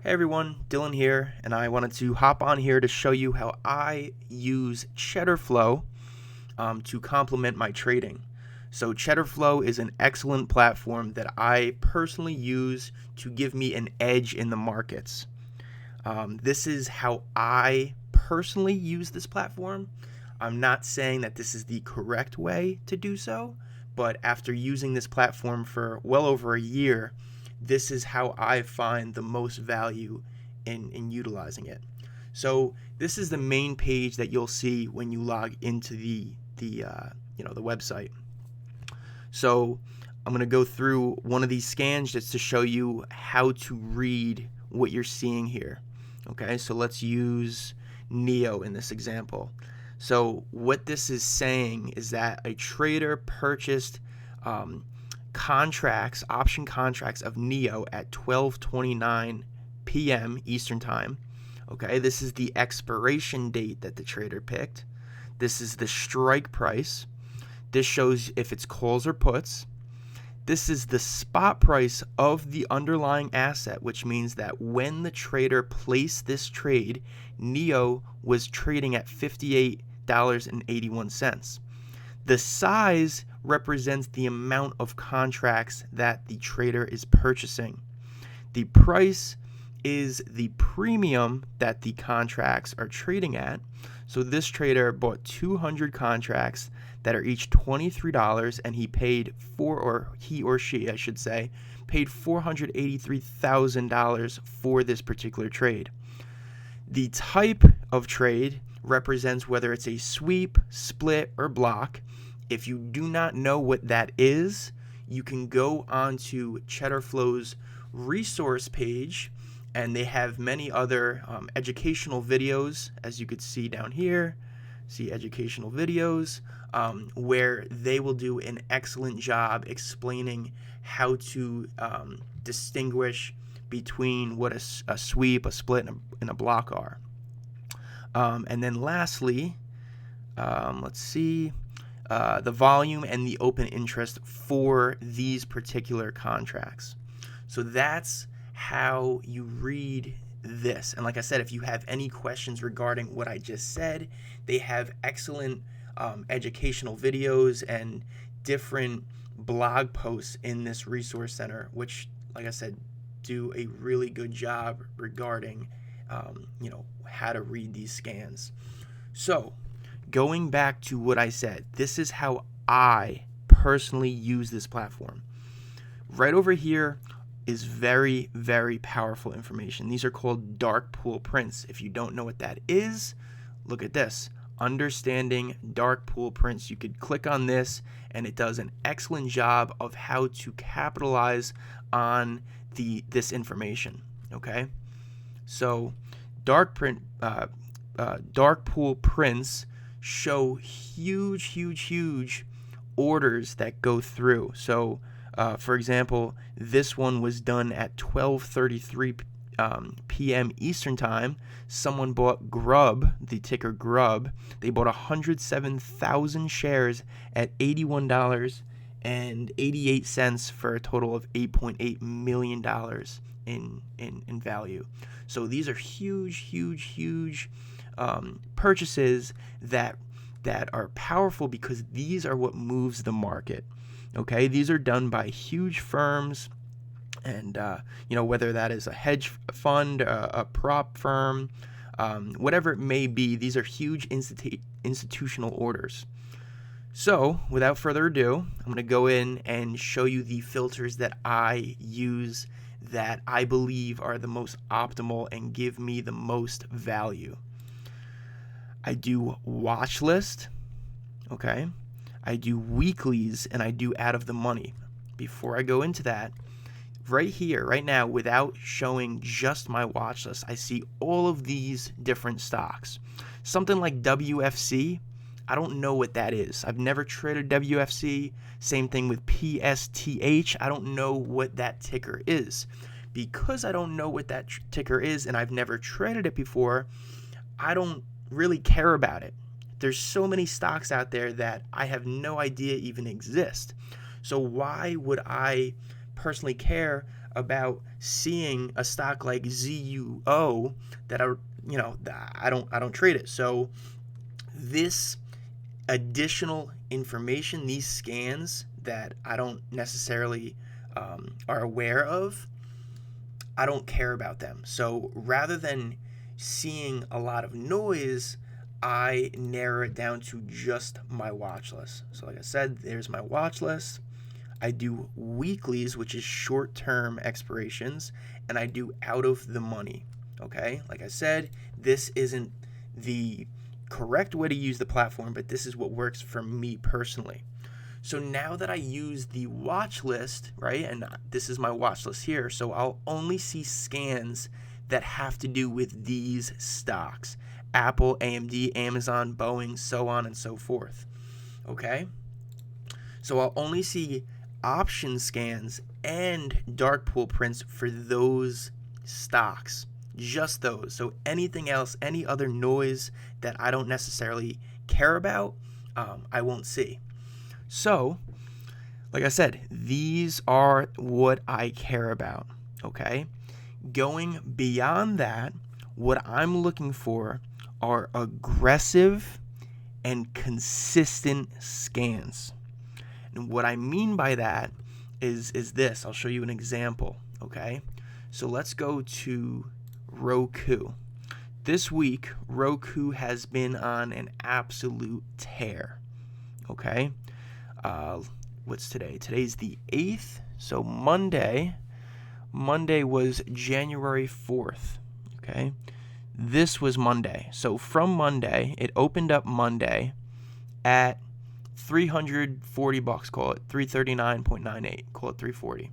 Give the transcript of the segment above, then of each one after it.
Hey everyone, Dylan here, and I wanted to hop on here to show you how I use CheddarFlow to complement my trading. So CheddarFlow is an excellent platform that I personally use to give me an edge in the markets. This is how I personally use this platform. I'm not saying that this is the correct way to do so, but after using this platform for well over a year, this is how I find the most value in utilizing it. So this is the main page that you'll see when you log into the website. So I'm going to go through one of these scans just to show you how to read what you're seeing here. Okay, so let's use NEO in this example. So what this is saying is that a trader purchased option contracts of NEO at 12:29 p.m. Eastern Time. Okay, this is the expiration date that the trader picked. This is the strike price. This shows if it's calls or puts. This is the spot price of the underlying asset, which means that when the trader placed this trade, NEO was trading at $58.81. The size represents the amount of contracts that the trader is purchasing. The price is the premium that the contracts are trading at. So this trader bought 200 contracts that are each $23, and he paid he or she, I should say, paid $483,000 for this particular trade. The type of trade represents whether it's a sweep, split, or block. If you do not know what that is, you can go onto CheddarFlow's resource page, and they have many other educational videos, as you could see down here. See educational videos where they will do an excellent job explaining how to distinguish between what a sweep, a split, and a block are. And then lastly, let's see, the volume and the open interest for these particular contracts. So that's how you read this. And like I said, if you have any questions regarding what I just said, they have excellent educational videos and different blog posts in this resource center, which, like I said, do a really good job regarding how to read these scans. So going back to what I said, this is how I personally use this platform. Right over here is very, very powerful information. These are called dark pool prints. If you don't know what that is, look at this. Understanding dark pool prints. You could click on this, and it does an excellent job of how to capitalize on this information. Okay, so dark pool prints show huge orders that go through. So for example, this one was done at 12:33 p.m. Eastern Time. Someone bought Grub, the ticker Grub. They bought 107,000 shares at $81.88 for a total of $8.8 million in value. So these are huge purchases that are powerful because these are what moves the market. Okay, these are done by huge firms, and whether that is a hedge fund, a prop firm, whatever it may be, these are huge institutional orders. So without further ado, I'm going to go in and show you the filters that I use that I believe are the most optimal and give me the most value. I do Watchlist, okay? I do weeklies, and I do out of the money. Before I go into that, right here, right now, without showing just my watch list, I see all of these different stocks. Something like WFC, I don't know what that is. I've never traded WFC. Same thing with PSTH. I don't know what that ticker is. Because I don't know what that ticker is and I've never traded it before, I don't really care about it. There's so many stocks out there that I have no idea even exist. So why would I personally care about seeing a stock like ZUO that I don't trade it. So this additional information, these scans that I don't necessarily are aware of, I don't care about them. So rather than seeing a lot of noise, I narrow it down to just my watch list. So like I said, there's my watch list. I do weeklies, which is short-term expirations, and I do out of the money. Okay? Like I said, this isn't the correct way to use the platform, but this is what works for me personally. So now that I use the watch list, right, and this is my watch list here, so I'll only see scans that have to do with these stocks: Apple, AMD, Amazon, Boeing, so on and so forth. Okay? So I'll only see option scans and dark pool prints for those stocks, just those. So anything else, any other noise that I don't necessarily care about, I won't see. So, like I said, these are what I care about, okay? Going beyond that, what I'm looking for are aggressive and consistent scans. And what I mean by that is this. I'll show you an example, okay? So let's go to Roku. This week, Roku has been on an absolute tear, okay? What's today? Today's the 8th, so Monday was January 4th, okay? This was Monday. So from Monday, it opened up Monday at $340, call it $339.98, call it $340.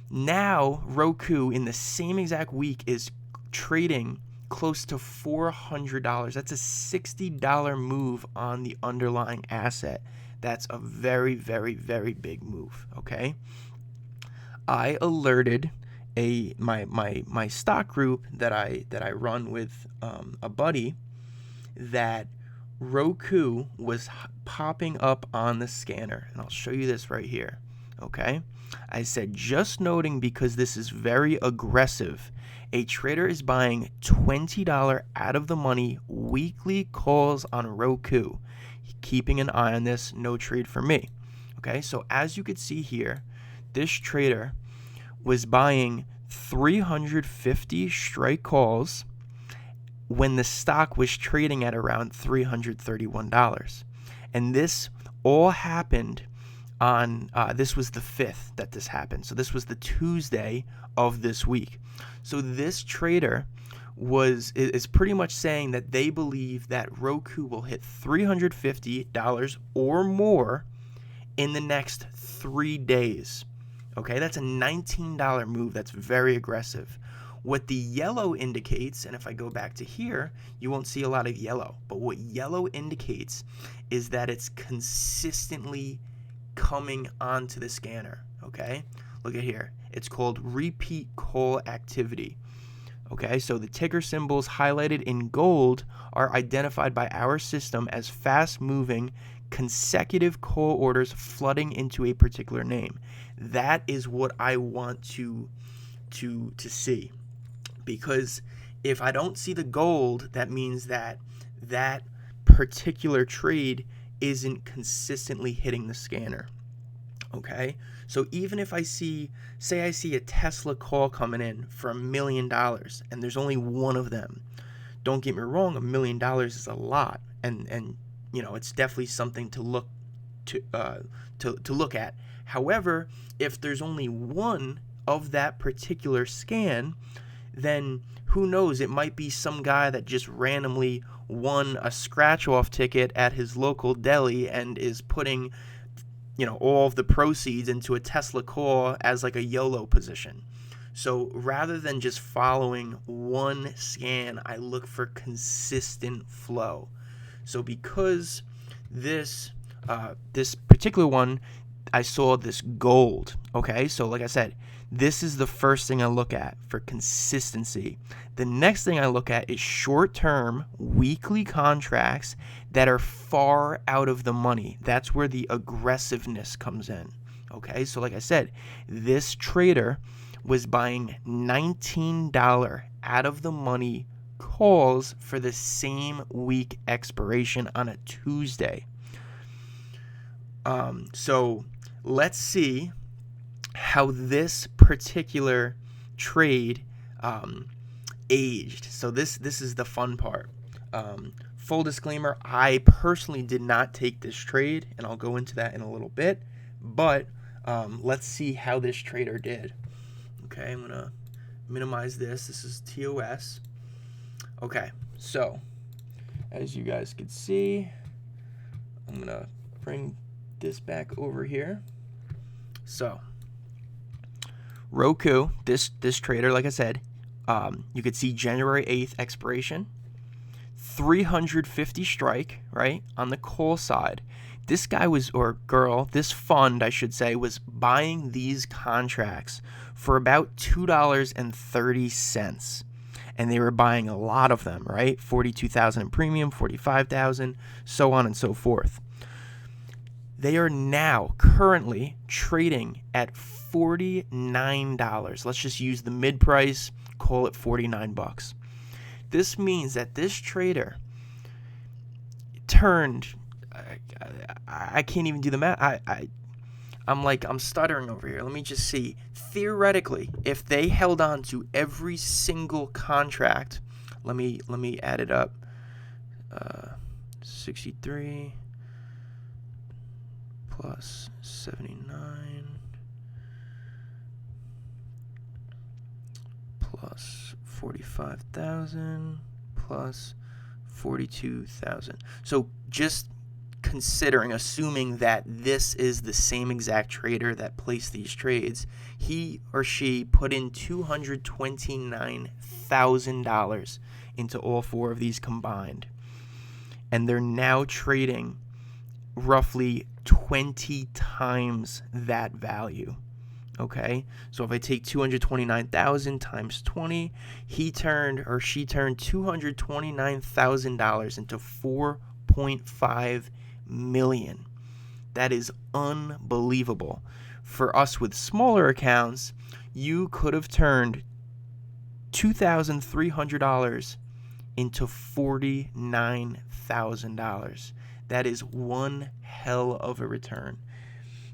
Now, Roku in the same exact week is trading close to $400. That's a $60 move on the underlying asset. That's a very, very, very big move, okay? I alerted my stock group that I run with a buddy that Roku was popping up on the scanner, and I'll show you this right here, okay? I said, just noting, because this is very aggressive, a trader is buying $20 out of the money weekly calls on Roku. Keeping an eye on this, no trade for me. Okay, so as you could see here, this trader was buying 350 strike calls when the stock was trading at around $331. And this all happened on, this was the 5th that this happened. So this was the Tuesday of this week. So this trader is pretty much saying that they believe that Roku will hit $350 or more in the next 3 days. Okay, that's a $19 move. That's very aggressive. What the yellow indicates, and if I go back to here, you won't see a lot of yellow, but what yellow indicates is that it's consistently coming onto the scanner. Okay, look at here. It's called repeat call activity. Okay, so the ticker symbols highlighted in gold are identified by our system as fast-moving consecutive call orders flooding into a particular name. That is what I want to see, because if I don't see the gold, that means that that particular trade isn't consistently hitting the scanner. Okay, so even if I see a Tesla call coming in for $1 million and there's only one of them, don't get me wrong, $1 million is a lot, and it's definitely something to look to look at. However, if there's only one of that particular scan, then who knows, it might be some guy that just randomly won a scratch-off ticket at his local deli and is putting all of the proceeds into a Tesla call as like a YOLO position. So rather than just following one scan, I look for consistent flow. So because this particular one, I saw this gold. Okay, so like I said, this is the first thing I look at for consistency. The next thing I look at is short-term weekly contracts that are far out of the money. That's where the aggressiveness comes in. Okay, so like I said, this trader was buying $19 out of the money calls for the same week expiration on a Tuesday. So let's see how this particular trade aged. So this is the fun part. Full disclaimer, I personally did not take this trade, and I'll go into that in a little bit, but let's see how this trader did. Okay, I'm gonna minimize this. This is TOS. Okay, so as you guys can see, I'm gonna bring this back over here. So Roku, this trader, like I said, you could see January 8th expiration, 350 strike, right, on the call side. This guy was, or girl, this fund, I should say, was buying these contracts for about $2.30. And they were buying a lot of them, right? 42,000 in premium, 45,000, so on and so forth. They are now currently trading at $49. Let's just use the mid price, call it 49 bucks. This means that this trader turned, I can't even do the math. I'm stuttering over here. Let me just see. Theoretically, if they held on to every single contract, let me add it up. 63 plus 79 plus 45,000 plus 42,000. So just considering, assuming that this is the same exact trader that placed these trades, he or she put in $229,000 into all four of these combined. And they're now trading roughly 20 times that value. Okay, so if I take 229,000 times 20, he turned or she turned $229,000 into 4.5 million. That is unbelievable. For us with smaller accounts, you could have turned $2,300 into $49,000. That is one hell of a return.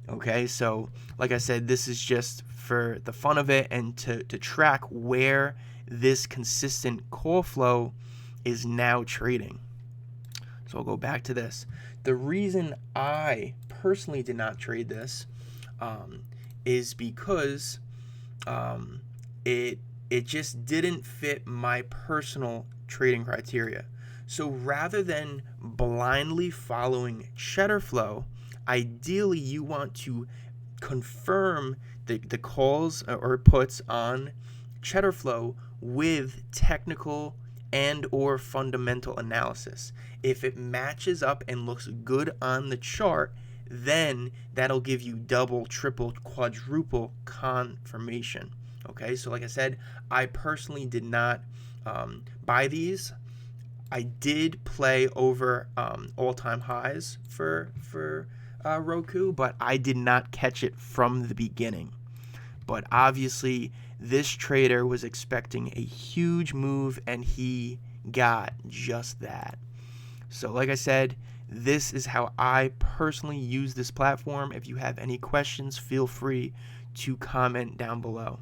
Okay, so like I said, this is just for the fun of it and to track where this consistent call flow is now trading. So I'll go back to this. The reason I personally did not trade this is because it just didn't fit my personal trading criteria. So rather than blindly following CheddarFlow, ideally you want to confirm the calls or puts on CheddarFlow with technical and or fundamental analysis. If it matches up and looks good on the chart, then that'll give you double, triple, quadruple confirmation. Okay, so like I said, I personally did not buy these. I did play over all-time highs for Roku, but I did not catch it from the beginning. But obviously, this trader was expecting a huge move, and he got just that. So like I said, this is how I personally use this platform. If you have any questions, feel free to comment down below.